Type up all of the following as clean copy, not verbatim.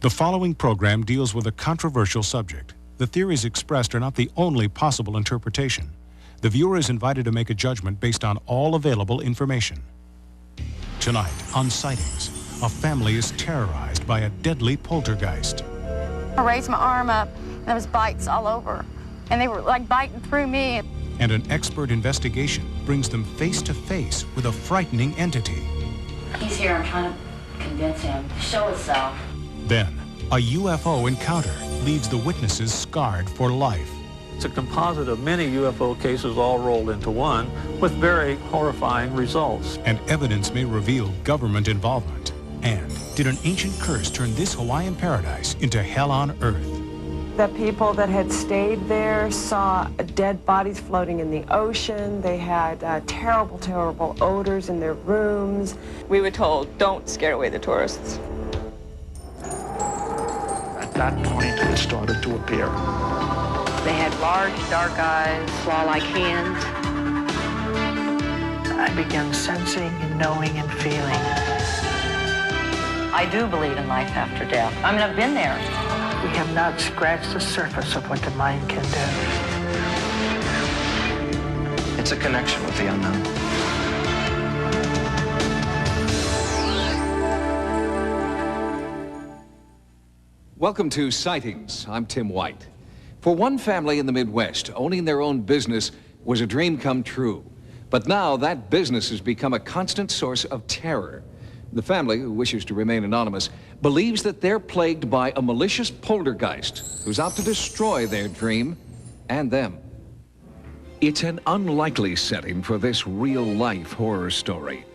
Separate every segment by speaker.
Speaker 1: The following program deals with a controversial subject. The theories expressed are not the only possible interpretation. The viewer is invited to make a judgment based on all available information. Tonight on Sightings, a family is terrorized by a deadly poltergeist.
Speaker 2: I raised my arm up, and there was bites all over, and they were like biting through me.
Speaker 1: And an expert investigation brings them face to face with a frightening entity.
Speaker 3: He's here. I'm trying to convince him to show himself.
Speaker 1: Then, a UFO encounter leaves the witnesses scarred for life.
Speaker 4: It's a composite of many UFO cases all rolled into one with very horrifying results.
Speaker 1: And evidence may reveal government involvement. And did an ancient curse turn this Hawaiian paradise into hell on earth?
Speaker 5: The people that had stayed there saw dead bodies floating in the ocean. They had terrible, terrible odors in their rooms.
Speaker 6: We were told, don't scare away the tourists.
Speaker 7: At that point, it started to appear.
Speaker 3: They had large, dark eyes, claw-like hands.
Speaker 8: I began sensing and knowing and feeling.
Speaker 3: I do believe in life after death. I mean, I've been there.
Speaker 8: We have not scratched the surface of what the mind can do.
Speaker 7: It's a connection with the unknown.
Speaker 9: Welcome to Sightings. I'm Tim White. For one family in the Midwest, owning their own business was a dream come true. But now that business has become a constant source of terror. The family, who wishes to remain anonymous, believes that they're plagued by a malicious poltergeist who's out to destroy their dream and them. It's an unlikely setting for this real-life horror story.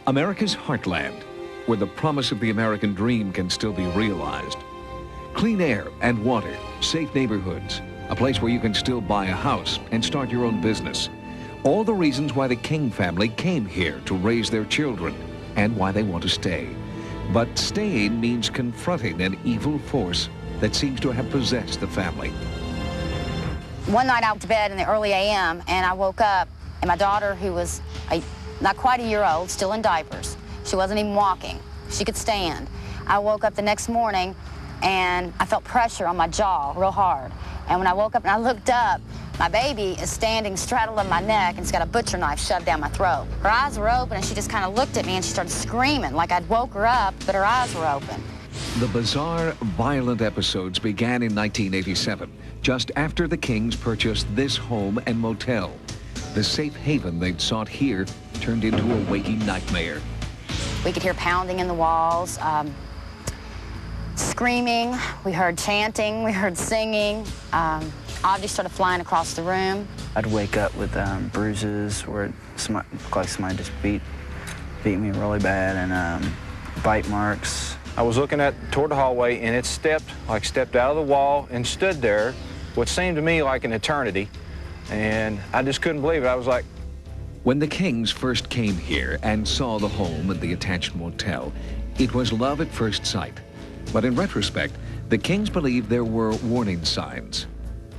Speaker 9: America's heartland, where the promise of the American dream can still be realized. Clean air and water, safe neighborhoods, a place where you can still buy a house and start your own business. All the reasons why the King family came here to raise their children and why they want to stay. But staying means confronting an evil force that seems to have possessed the family.
Speaker 2: One night I went to bed in the early a.m. and I woke up, and my daughter, who was not quite a year old, still in diapers. She wasn't even walking. She could stand. I woke up the next morning and I felt pressure on my jaw real hard. And when I woke up and I looked up, my baby is standing straddling my neck and she's got a butcher knife shoved down my throat. Her eyes were open and she just kind of looked at me and she started screaming like I'd woke her up, but her eyes were open.
Speaker 9: The bizarre, violent episodes began in 1987, just after the Kings purchased this home and motel. The safe haven they'd sought here turned into a waking nightmare.
Speaker 2: We could hear pounding in the walls, screaming, we heard chanting, we heard singing. Objects started flying across the room.
Speaker 10: I'd wake up with bruises where it looked like somebody just beat me really bad, and bite marks.
Speaker 11: I was looking toward the hallway, and it stepped out of the wall and stood there, what seemed to me like an eternity, and I just couldn't believe it. I was like...
Speaker 9: When the Kings first came here and saw the home and the attached motel, it was love at first sight. But in retrospect, the Kings believed there were warning signs.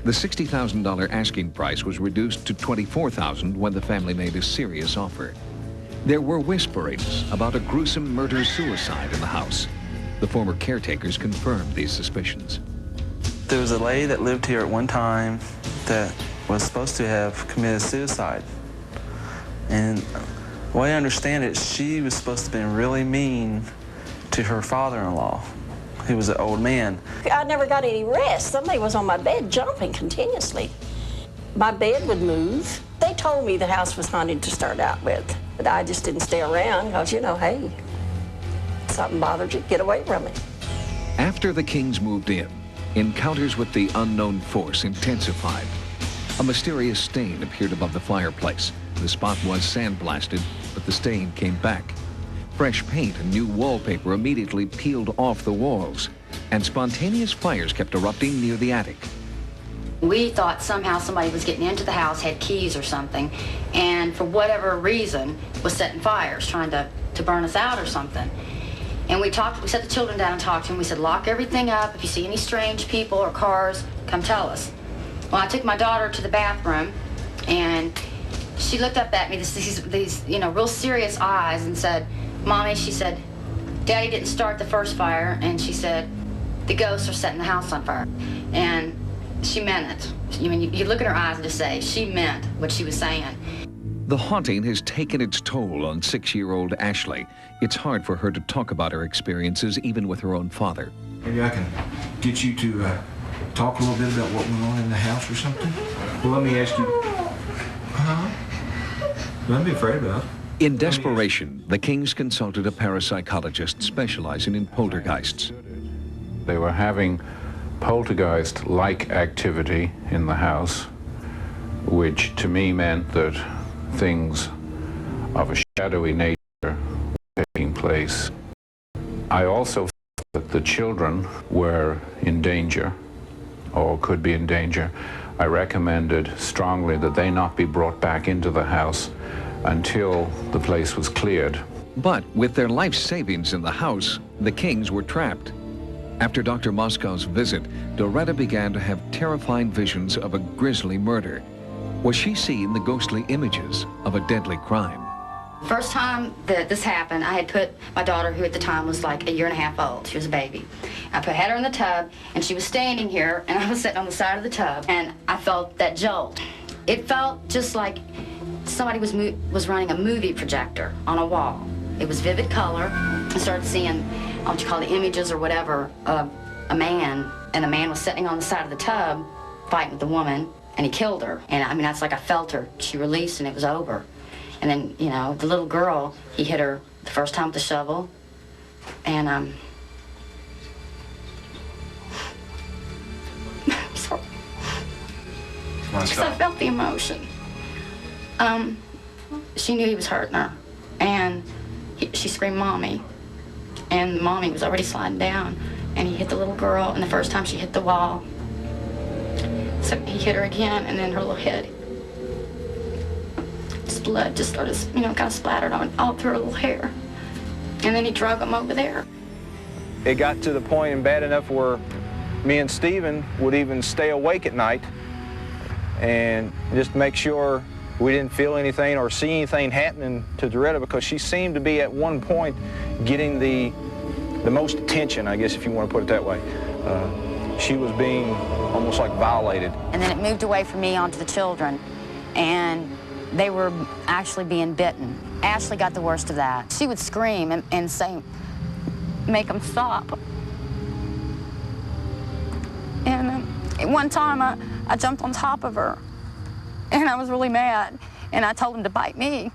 Speaker 9: The $60,000 asking price was reduced to $24,000 when the family made a serious offer. There were whisperings about a gruesome murder-suicide in the house. The former caretakers confirmed these suspicions.
Speaker 10: There was a lady that lived here at one time that was supposed to have committed suicide. And the way I understand it, she was supposed to have been really mean to her father-in-law. He was an old man.
Speaker 12: I never got any rest. Somebody was on my bed jumping continuously. My bed would move. They told me the house was haunted to start out with, but I just didn't stay around because, you know, hey, something bothered you, get away from it.
Speaker 9: After the Kings moved in, encounters with the unknown force intensified. A mysterious stain appeared above the fireplace. The spot was sandblasted, but the stain came back. Fresh paint and new wallpaper immediately peeled off the walls, and spontaneous fires kept erupting near the attic.
Speaker 3: We thought somehow somebody was getting into the house, had keys or something, and for whatever reason was setting fires, trying to burn us out or something. And we set the children down and talked to them. We said, lock everything up. If you see any strange people or cars, come tell us. Well, I took my daughter to the bathroom, and she looked up at me, these real serious eyes, and said, Mommy, she said, Daddy didn't start the first fire, and she said, the ghosts are setting the house on fire. And she meant it. I mean, you look at her eyes and just say, she meant what she was saying.
Speaker 9: The haunting has taken its toll on 6-year-old Ashley. It's hard for her to talk about her experiences, even with her own father.
Speaker 13: Maybe I can get you to talk a little bit about what went on in the house or something? Well, let me ask you. Don't be afraid about it.
Speaker 9: In desperation, the Kings consulted a parapsychologist specializing in poltergeists.
Speaker 14: They were having poltergeist-like activity in the house, which to me meant that things of a shadowy nature were taking place. I also felt that the children were in danger, or could be in danger. I recommended strongly that they not be brought back into the house until the place was cleared.
Speaker 9: But with their life savings in the house, the Kings were trapped. After Dr. Moscow's visit, Doretta began to have terrifying visions of a grisly murder. Was she seeing the ghostly images of a deadly crime?
Speaker 3: First time that this happened, I had put my daughter, who at the time was like 1.5 years old, she was a baby. had her in the tub, and she was standing here, and I was sitting on the side of the tub, and I felt that jolt. It felt just like somebody was running a movie projector on a wall. It was vivid color. I started seeing, what you call the images or whatever, of a man, and the man was sitting on the side of the tub fighting with the woman, and he killed her. And I mean, that's like I felt her. She released, and it was over. And then, you know, the little girl, he hit her the first time with the shovel, and sorry. Because I felt the emotion. She knew he was hurting her, and she screamed, "Mommy," and Mommy was already sliding down, and he hit the little girl, and the first time she hit the wall, so he hit her again, and then her little head, blood just started, you know, kind of splattered on all through her little hair, and then he drug him over there.
Speaker 11: It got to the point and bad enough where me and Stephen would even stay awake at night and just make sure we didn't feel anything or see anything happening to Doretta, because she seemed to be at one point getting the most attention, I guess, if you want to put it that way. She was being almost like violated.
Speaker 2: And then it moved away from me onto the children, and they were actually being bitten. Ashley got the worst of that. She would scream and say, "Make them stop." And one time I jumped on top of her, and I was really mad, and I told him to bite me.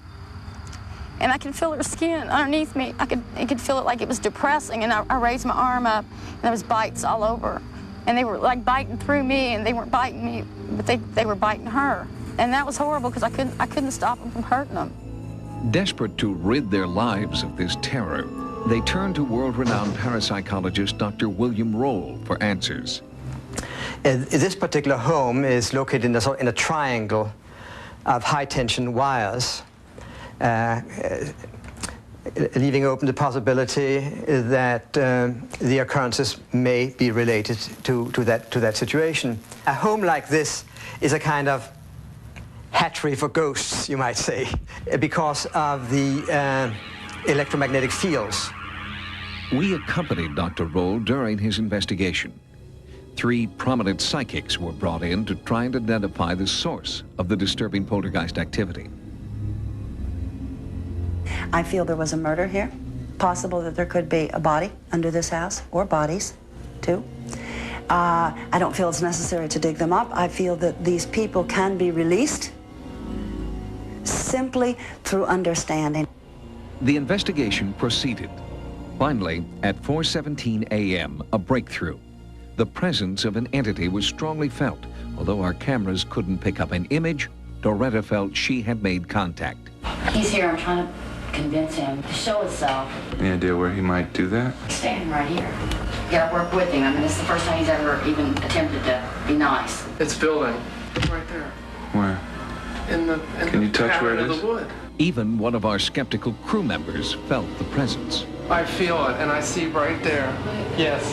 Speaker 2: And I could feel her skin underneath me. I could feel it like it was depressing, and I raised my arm up, and there was bites all over. And they were like biting through me, and they weren't biting me, but they were biting her. And that was horrible, because I couldn't stop them from hurting them.
Speaker 9: Desperate to rid their lives of this terror, they turned to world-renowned parapsychologist Dr. William Roll for answers.
Speaker 15: This particular home is located in a triangle of high-tension wires, leaving open the possibility that the occurrences may be related to that situation. A home like this is a kind of hatchery for ghosts, you might say, because of the electromagnetic fields.
Speaker 9: We accompanied Dr. Roll during his investigation. 3 prominent psychics were brought in to try and identify the source of the disturbing poltergeist activity.
Speaker 16: I feel there was a murder here. Possible that there could be a body under this house, or bodies, too. I don't feel it's necessary to dig them up. I feel that these people can be released simply through understanding.
Speaker 9: The investigation proceeded. Finally, at 4:17 a.m., a breakthrough. The presence of an entity was strongly felt. Although our cameras couldn't pick up an image, Doretta felt she had made contact.
Speaker 3: He's here. I'm trying to convince him to show himself.
Speaker 17: Any idea where he might do that?
Speaker 3: He's standing right here. You gotta work with him. I mean, this is the first time he's ever even attempted to be nice.
Speaker 18: It's building. Right there.
Speaker 17: Where?
Speaker 18: Can
Speaker 17: you touch where it is?
Speaker 18: The wood.
Speaker 9: Even one of our skeptical crew members felt the presence.
Speaker 18: I feel it, and I see right there. Yes,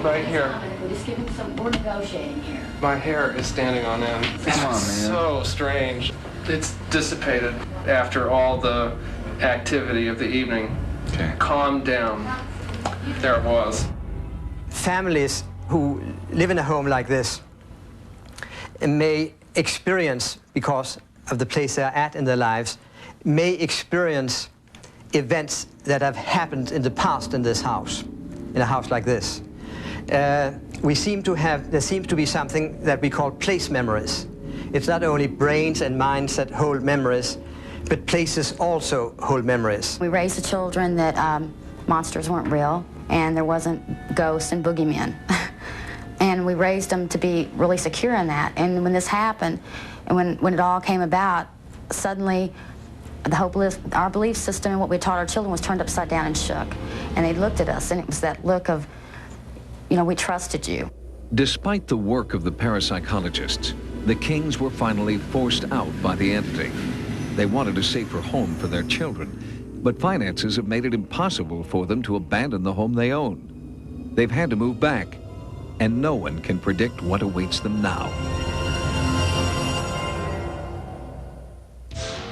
Speaker 18: right here.
Speaker 3: We're just giving we're negotiating here.
Speaker 18: My hair is standing on end.
Speaker 17: Come on, man.
Speaker 18: So strange. It's dissipated after all the activity of the evening.
Speaker 17: Okay.
Speaker 18: Calmed down. There it was.
Speaker 15: families who live in a home like this may experience, because of the place they're at in their lives, may experience events that have happened in the past in this house, in a house like this. There seems to be something that we call place memories. It's not only brains and minds that hold memories, but places also hold memories.
Speaker 2: We raised the children that monsters weren't real, and there wasn't ghosts and boogeymen. And we raised them to be really secure in that. And when this happened, and when it all came about, suddenly our belief system and what we taught our children was turned upside down and shook. And they looked at us, and it was that look of, you know, we trusted you.
Speaker 9: Despite the work of the parapsychologists, the Kings were finally forced out by the entity. They wanted a safer home for their children, but finances have made it impossible for them to abandon the home they own. They've had to move back, and no one can predict what awaits them now.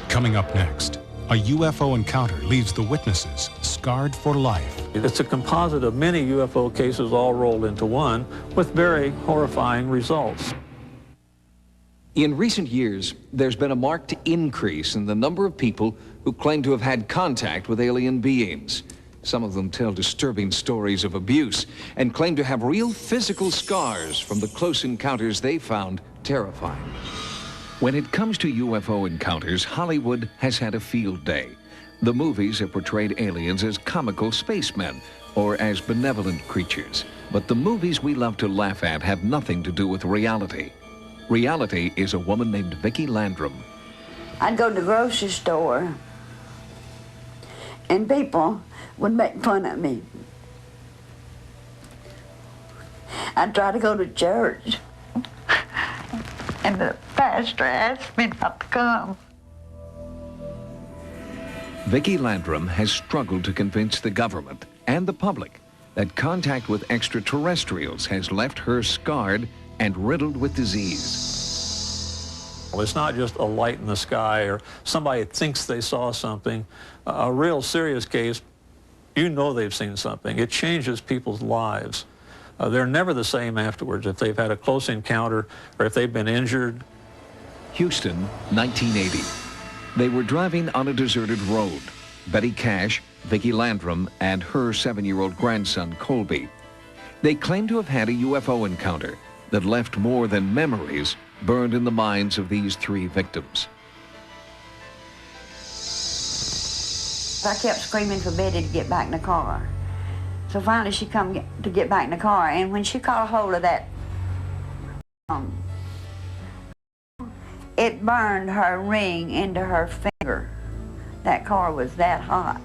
Speaker 1: Coming up next, a UFO encounter leaves the witnesses scarred for life.
Speaker 4: It's a composite of many UFO cases all rolled into one with very horrifying results.
Speaker 9: In recent years, there's been a marked increase in the number of people who claim to have had contact with alien beings. Some of them tell disturbing stories of abuse and claim to have real physical scars from the close encounters they found terrifying. When it comes to UFO encounters, Hollywood has had a field day. The movies have portrayed aliens as comical spacemen or as benevolent creatures. But the movies we love to laugh at have nothing to do with reality. Reality is a woman named Vicki Landrum.
Speaker 19: I'd go to the grocery store, and people would make fun of me. I'd try to go to church, and the pastor asked me not to come.
Speaker 9: Vicki Landrum has struggled to convince the government and the public that contact with extraterrestrials has left her scarred and riddled with disease.
Speaker 4: Well, it's not just a light in the sky or somebody thinks they saw something. A real serious case, you know they've seen something. It changes people's lives. They're never the same afterwards if they've had a close encounter or if they've been injured.
Speaker 9: Houston, 1980. They were driving on a deserted road. Betty Cash, Vicki Landrum, and her 7-year-old grandson, Colby. They claim to have had a UFO encounter that left more than memories burned in the minds of these 3 victims.
Speaker 19: I kept screaming for Betty to get back in the car. So finally she come to get back in the car, and when she caught a hold of that, it burned her ring into her finger. That car was that hot.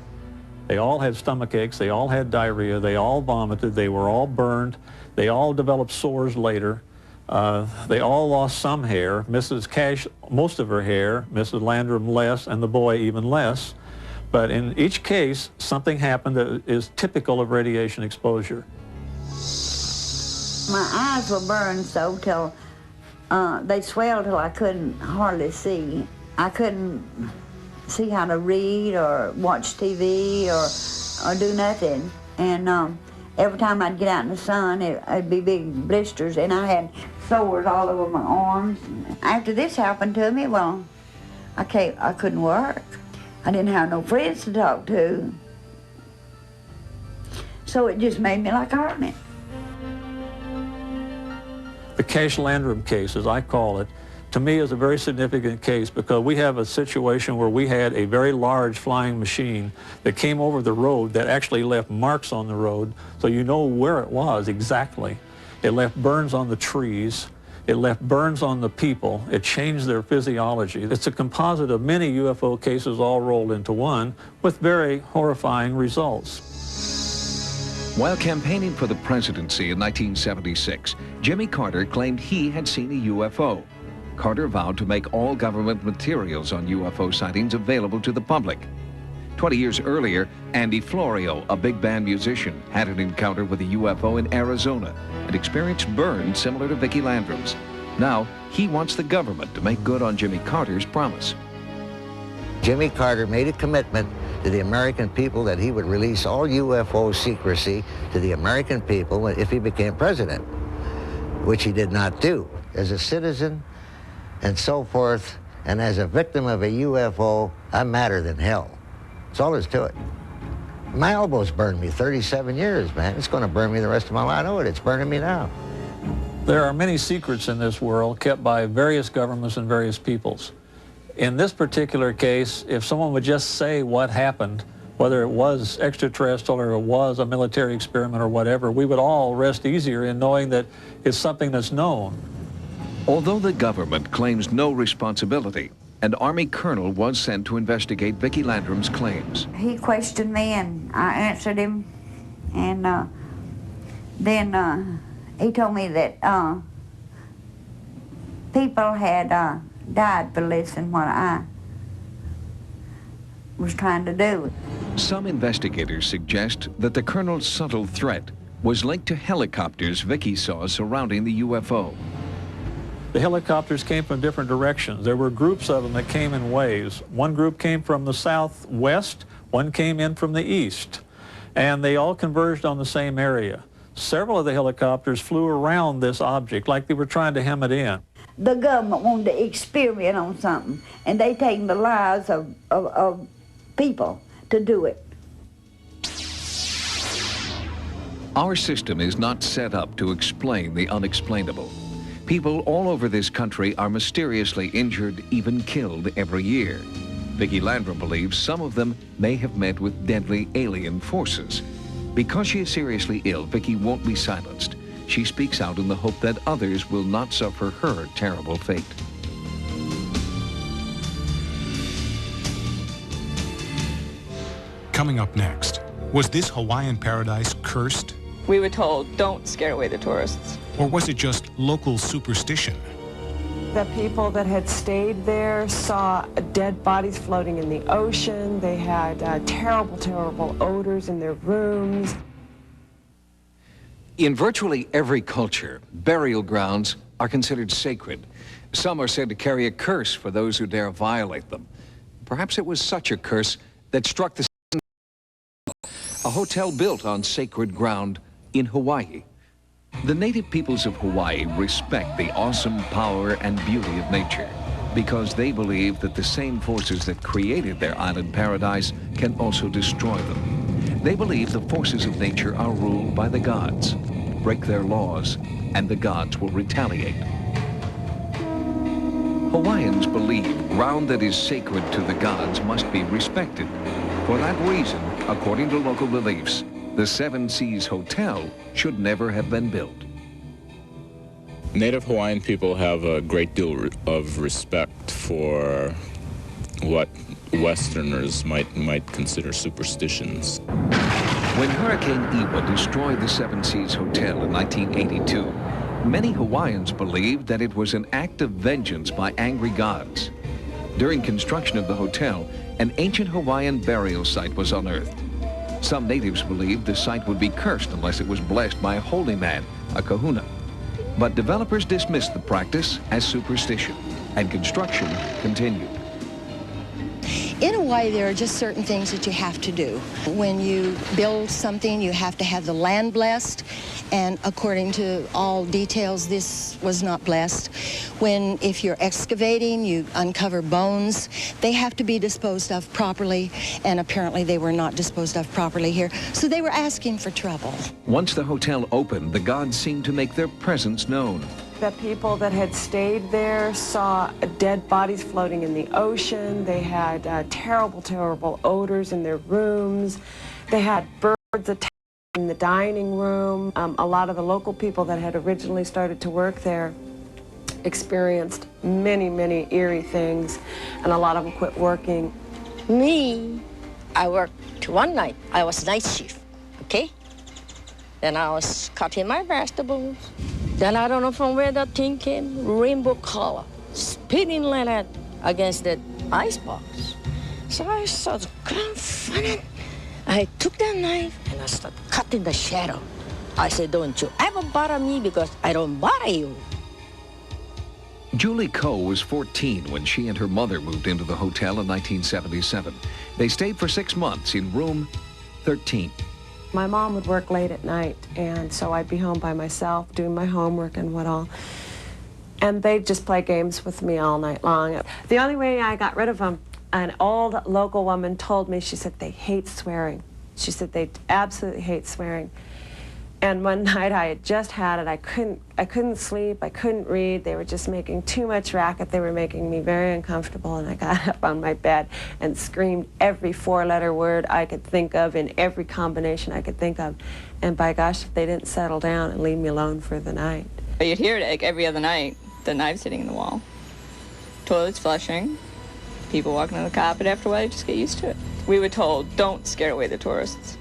Speaker 4: They all had stomach aches, they all had diarrhea, they all vomited, they were all burned, they all developed sores later. They all lost some hair. Mrs. Cash, most of her hair, Mrs. Landrum less, and the boy even less. But in each case, something happened that is typical of radiation exposure.
Speaker 19: My eyes were burned so till they swelled till I couldn't hardly see. I couldn't see how to read or watch TV or do nothing. And every time I'd get out in the sun, it'd be big blisters, and I had sores all over my arms. After this happened to me, well, I couldn't work. I didn't have no friends to talk to. So it just made me like a hermit.
Speaker 4: The Cash Landrum case, as I call it, to me is a very significant case because we have a situation where we had a very large flying machine that came over the road that actually left marks on the road, so you know where it was exactly. It left burns on the trees. It left burns on the people. It changed their physiology. It's a composite of many UFO cases all rolled into one with very horrifying results.
Speaker 9: While campaigning for the presidency in 1976, Jimmy Carter claimed he had seen a UFO. Carter vowed to make all government materials on UFO sightings available to the public. 20 years earlier, Andy Florio, a big band musician, had an encounter with a UFO in Arizona and experienced burns similar to Vicki Landrum's. Now, he wants the government to make good on Jimmy Carter's promise.
Speaker 20: Jimmy Carter made a commitment to the American people that he would release all UFO secrecy to the American people if he became president, which he did not do. As a citizen and so forth, and as a victim of a UFO, I'm madder than hell. That's all there is to it. My elbows burned me 37 years, man. It's going to burn me the rest of my life. I know it. It's burning me now.
Speaker 4: There are many secrets in this world kept by various governments and various peoples. In this particular case, if someone would just say what happened, whether it was extraterrestrial or it was a military experiment or whatever, we would all rest easier in knowing that it's something that's known.
Speaker 9: Although the government claims no responsibility, an Army colonel was sent to investigate Vicki Landrum's claims.
Speaker 19: He questioned me and I answered him, and then he told me that people had died for listening what I was trying to do.
Speaker 9: Some investigators suggest that the colonel's subtle threat was linked to helicopters Vicki saw surrounding the UFO.
Speaker 4: The helicopters came from different directions. There were groups of them that came in waves. One group came from the southwest, one came in from the east, and they all converged on the same area. Several of the helicopters flew around this object like they were trying to hem it in.
Speaker 19: The government wanted to experiment on something, and they taken the lives of people to do it.
Speaker 9: Our system is not set up to explain the unexplainable. People all over this country are mysteriously injured, even killed every year. Vicki Landrum believes some of them may have met with deadly alien forces. Because she is seriously ill, Vicki won't be silenced. She speaks out in the hope that others will not suffer her terrible fate.
Speaker 1: Coming up next, was this Hawaiian paradise cursed?
Speaker 6: We were told, don't scare away the tourists.
Speaker 1: Or was it just local superstition?
Speaker 5: The people that had stayed there saw dead bodies floating in the ocean. They had terrible, terrible odors in their rooms.
Speaker 9: In virtually every culture, burial grounds are considered sacred. Some are said to carry a curse for those who dare violate them. Perhaps it was such a curse that struck the a hotel built on sacred ground in Hawaii. The native peoples of Hawaii respect the awesome power and beauty of nature because they believe that the same forces that created their island paradise can also destroy them. They believe the forces of nature are ruled by the gods. Break their laws, and the gods will retaliate. Hawaiians believe ground that is sacred to the gods must be respected. For that reason, according to local beliefs, the Seven Seas Hotel should never have been built.
Speaker 21: Native Hawaiian people have a great deal of respect for what Westerners might consider superstitions.
Speaker 9: When Hurricane Iwa destroyed the Seven Seas Hotel in 1982, many Hawaiians believed that it was an act of vengeance by angry gods. During construction of the hotel, an ancient Hawaiian burial site was unearthed. Some natives believed the site would be cursed unless it was blessed by a holy man, a kahuna. But developers dismissed the practice as superstition, and construction continued.
Speaker 22: In Hawaii, there are just certain things that you have to do. When you build something, you have to have the land blessed, and according to all details, this was not blessed. If you're excavating, you uncover bones. They have to be disposed of properly, and apparently they were not disposed of properly here, so they were asking for trouble.
Speaker 9: Once the hotel opened, the gods seemed to make their presence known.
Speaker 5: The people that had stayed there saw dead bodies floating in the ocean. They had terrible, terrible odors in their rooms. They had birds attacking in the dining room. A lot of the local people that had originally started to work there experienced many, many eerie things, and a lot of them quit working.
Speaker 12: Me, I worked one night. I was night shift, okay? Then I was cutting my vegetables. Then I don't know from where that thing came, rainbow color, spinning like that against the icebox. So I started confident. I took that knife and I started cutting the shadow. I said, don't you ever bother me because I don't bother you.
Speaker 9: Julie Coe was 14 when she and her mother moved into the hotel in 1977. They stayed for 6 months in room 13.
Speaker 5: My mom would work late at night, and so I'd be home by myself doing my homework and what all. And they'd just play games with me all night long. The only way I got rid of them, an old local woman told me, she said, they hate swearing. She said they absolutely hate swearing. And one night I had just had it. I couldn't sleep, I couldn't read. They were just making too much racket. They were making me very uncomfortable, and I got up on my bed and screamed every 4-letter word I could think of in every combination I could think of. And by gosh, if they didn't settle down and leave me alone for the night.
Speaker 6: You'd hear it like every other night, the knives hitting the wall, toilets flushing, people walking on the carpet. After a while, you just get used to it. We were told, don't scare away the tourists.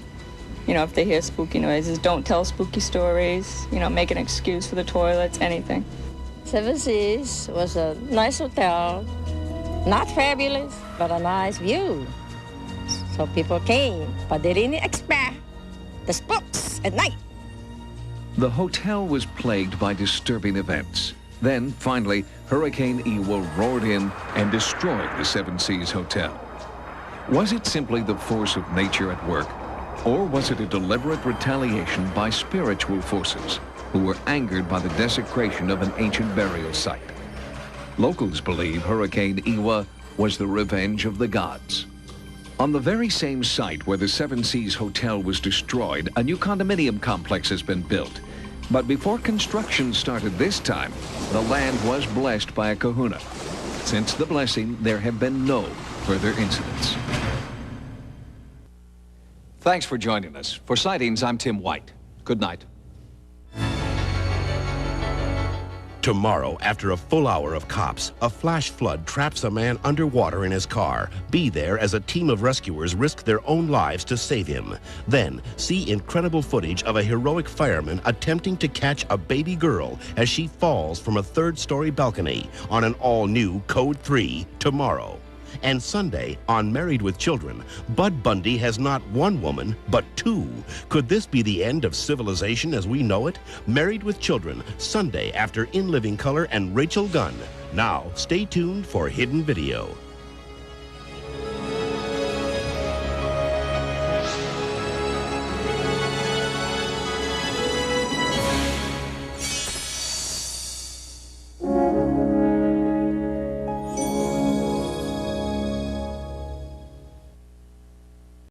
Speaker 6: You know, if they hear spooky noises, don't tell spooky stories. You know, make an excuse for the toilets, anything.
Speaker 7: Seven Seas was a nice hotel. Not fabulous, but a nice view. So people came, but they didn't expect the spooks at night.
Speaker 9: The hotel was plagued by disturbing events. Then, finally, Hurricane Iwa roared in and destroyed the Seven Seas Hotel. Was it simply the force of nature at work? Or was it a deliberate retaliation by spiritual forces who were angered by the desecration of an ancient burial site? Locals believe Hurricane Iwa was the revenge of the gods. On the very same site where the Seven Seas Hotel was destroyed, a new condominium complex has been built. But before construction started this time, the land was blessed by a kahuna. Since the blessing, there have been no further incidents. Thanks for joining us. For Sightings, I'm Tim White. Good night.
Speaker 8: Tomorrow, after a full hour of cops, a flash flood traps a man underwater in his car. Be there as a team of rescuers risk their own lives to save him. Then, see incredible footage of a heroic fireman attempting to catch a baby girl as she falls from a 3rd-story balcony on an all-new Code 3 tomorrow. And Sunday, on Married with Children, Bud Bundy has not one woman, but 2. Could this be the end of civilization as we know it? Married with Children, Sunday after In Living Color and Rachel Gunn. Now, stay tuned for Hidden Video.